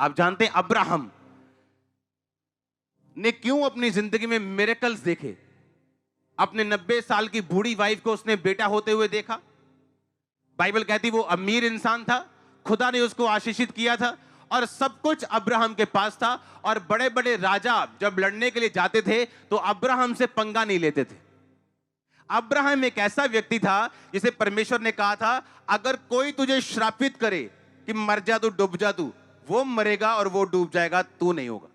आप जानते हैं अब्राहम ने क्यों अपनी जिंदगी में मिरेकल्स देखे? अपने 90 साल की बूढ़ी वाइफ को उसने बेटा होते हुए देखा। बाइबल कहती वो अमीर इंसान था, खुदा ने उसको आशीषित किया था और सब कुछ अब्राहम के पास था। और बड़े बड़े राजा जब लड़ने के लिए जाते थे तो अब्राहम से पंगा नहीं लेते थे। अब्राहम एक ऐसा व्यक्ति था जिसे परमेश्वर ने कहा था, अगर कोई तुझे श्रापित करे कि मर जा तू, डूब जा तू, वो मरेगा और वो डूब जाएगा, तू नहीं होगा।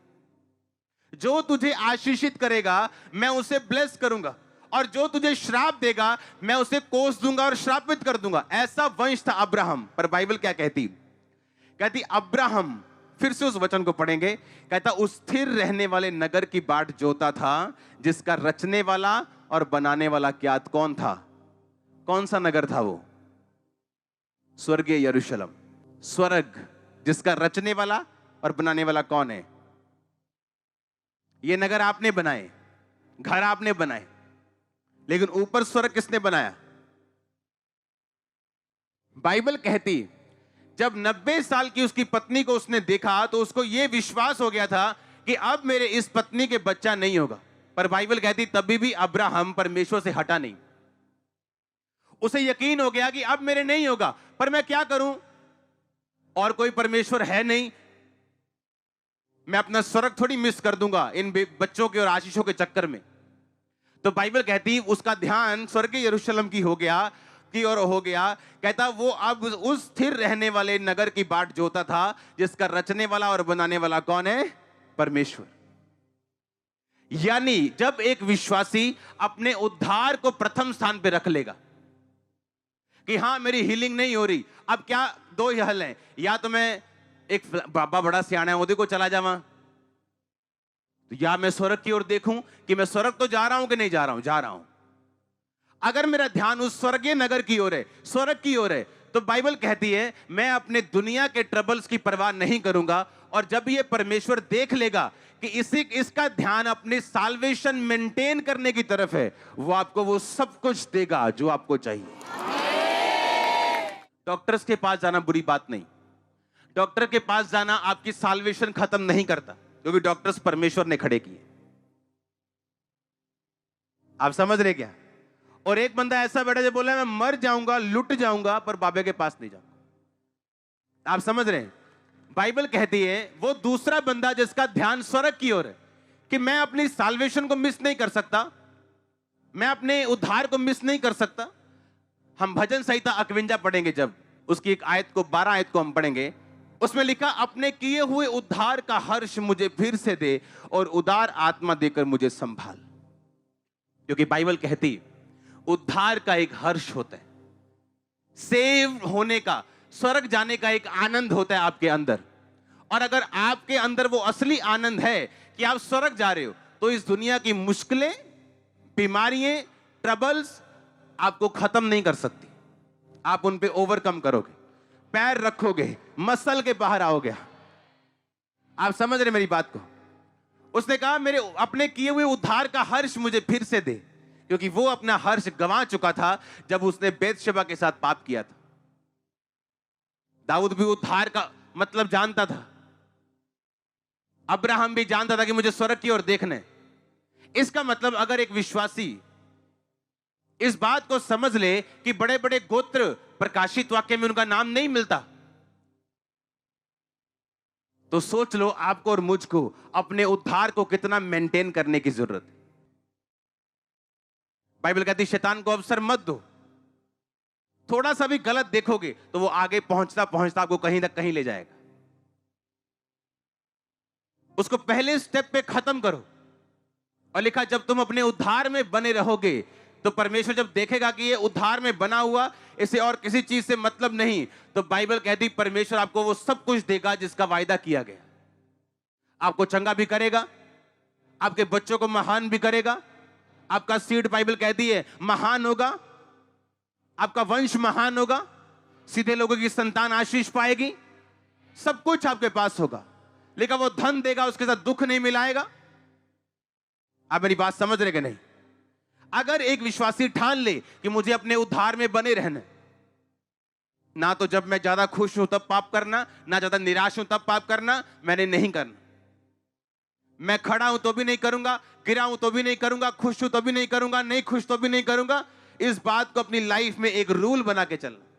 जो तुझे आशीषित करेगा मैं उसे ब्लेस करूंगा, और जो तुझे श्राप देगा मैं उसे कोस दूंगा और श्रापित कर दूंगा। ऐसा वंश था अब्राहम। पर बाइबल क्या कहती अब्राहम, फिर से उस वचन को पढ़ेंगे, कहता उस स्थिर रहने वाले नगर की बाट जोता था जिसका रचने वाला और बनाने वाला क्या कौन था? कौन सा नगर था वो? स्वर्गीय यरूशलेम, स्वर्ग, जिसका रचने वाला और बनाने वाला कौन है? ये नगर आपने बनाए, घर आपने बनाए, लेकिन ऊपर स्वर्ग किसने बनाया? बाइबल कहती जब 90 साल की उसकी पत्नी को उसने देखा तो उसको यह विश्वास हो गया था कि अब मेरे इस पत्नी के बच्चा नहीं होगा। पर बाइबल कहती तभी भी अब्राहम परमेश्वर से हटा नहीं। उसे यकीन हो गया कि अब मेरे नहीं होगा, पर मैं क्या करूं, और कोई परमेश्वर है नहीं, मैं अपना स्वर्ग थोड़ी मिस कर दूंगा इन बच्चों के और आशीषों के चक्कर में। तो बाइबल कहती उसका ध्यान स्वर्गीय यरूशलेम की हो गया की और हो गया। कहता वो अब उस स्थिर रहने वाले नगर की बाट जोता था जिसका रचने वाला और बनाने वाला कौन है? परमेश्वर। यानी जब एक विश्वासी अपने उद्धार को प्रथम स्थान पे रख लेगा कि हां मेरी हीलिंग नहीं हो रही, अब क्या दो ही हल हैं, या तो मैं एक बाबा बड़ा सियाना है ओदे को चला जावा, या मैं स्वर्ग की ओर देखूं कि मैं स्वर्ग तो जा रहा हूं कि नहीं जा रहा हूं, जा रहा हूं। अगर मेरा ध्यान उस स्वर्गीय नगर की ओर है, स्वर्ग की ओर है, तो बाइबल कहती है मैं अपने दुनिया के ट्रबल्स की परवाह नहीं करूंगा। और जब ये परमेश्वर देख लेगा कि इसका ध्यान अपने साल्वेशन मेंटेन करने की तरफ है, वो आपको वो सब कुछ देगा जो आपको चाहिए। डॉक्टर्स के पास जाना बुरी बात नहीं, डॉक्टर के पास जाना आपकी साल्वेशन खत्म नहीं करता, क्योंकि डॉक्टर्स परमेश्वर ने खड़े किए। आप समझ रहे क्या? और एक बंदा ऐसा बैठा जो बोला मैं मर जाऊंगा, लुट जाऊंगा, पर बाबे के पास नहीं जाऊंगा। आप समझ रहे हैं? बाइबल कहती है वो दूसरा बंदा जिसका ध्यान स्वर्ग की ओर है कि मैं अपनी साल्वेशन को मिस नहीं कर सकता, मैं अपने उद्धार को मिस नहीं कर सकता। हम भजन संहिता 51 पढ़ेंगे, जब उसकी एक आयत को 12 आयत को हम पढ़ेंगे, उसमें लिखा अपने किए हुए उद्धार का हर्ष मुझे फिर से दे और उदार आत्मा देकर मुझे संभाल। क्योंकि बाइबल कहती उद्धार का एक हर्ष होता है, सेव होने का, स्वर्ग जाने का एक आनंद होता है आपके अंदर। और अगर आपके अंदर वो असली आनंद है कि आप स्वर्ग जा रहे हो, तो इस दुनिया की मुश्किलें, बीमारियां, ट्रबल्स आपको खत्म नहीं कर सकती। आप उन पे ओवरकम करोगे, पैर रखोगे, मसल के बाहर आओगे। आप समझ रहे मेरी बात को? उसने कहा मेरे अपने किए हुए उद्धार का हर्ष मुझे फिर से दे, क्योंकि वो अपना हर्ष गंवा चुका था जब उसने बेतशेबा के साथ पाप किया था। दाऊद भी उद्धार का मतलब जानता था, अब्राहम भी जानता था कि मुझे स्वर्ग की ओर देखना है। इसका मतलब अगर एक विश्वासी इस बात को समझ ले कि बड़े बड़े गोत्र प्रकाशित वाक्य में उनका नाम नहीं मिलता, तो सोच लो आपको और मुझको अपने उद्धार को कितना मेंटेन करने की जरूरत है। बाइबल कहती शैतान को अवसर मत दो। थोड़ा सा भी गलत देखोगे तो वो आगे पहुंचता पहुंचता आपको कहीं तक कहीं ले जाएगा। उसको पहले स्टेप पे खत्म करो। और लिखा जब तुम अपने उद्धार में बने रहोगे तो परमेश्वर जब देखेगा कि ये उद्धार में बना हुआ, इसे और किसी चीज से मतलब नहीं, तो बाइबल कहती परमेश्वर आपको वो सब कुछ देगा जिसका वायदा किया गया। आपको चंगा भी करेगा, आपके बच्चों को महान भी करेगा, आपका सीड बाइबल कहती है महान होगा, आपका वंश महान होगा, सीधे लोगों की संतान आशीष पाएगी, सब कुछ आपके पास होगा। लेकिन वो धन देगा, उसके साथ दुख नहीं मिलाएगा। आप मेरी बात समझ रहे कि नहीं? अगर एक विश्वासी ठान ले कि मुझे अपने उद्धार में बने रहना, ना तो जब मैं ज्यादा खुश हूं तब पाप करना, ना ज्यादा निराश हूं तब पाप करना, मैंने नहीं करना। मैं खड़ा हूं तो भी नहीं करूंगा, गिरा हूं तो भी नहीं करूंगा, खुश हूं तो भी नहीं करूंगा, नहीं खुश तो भी नहीं करूंगा। इस बात को अपनी लाइफ में एक रूल बना के चलना।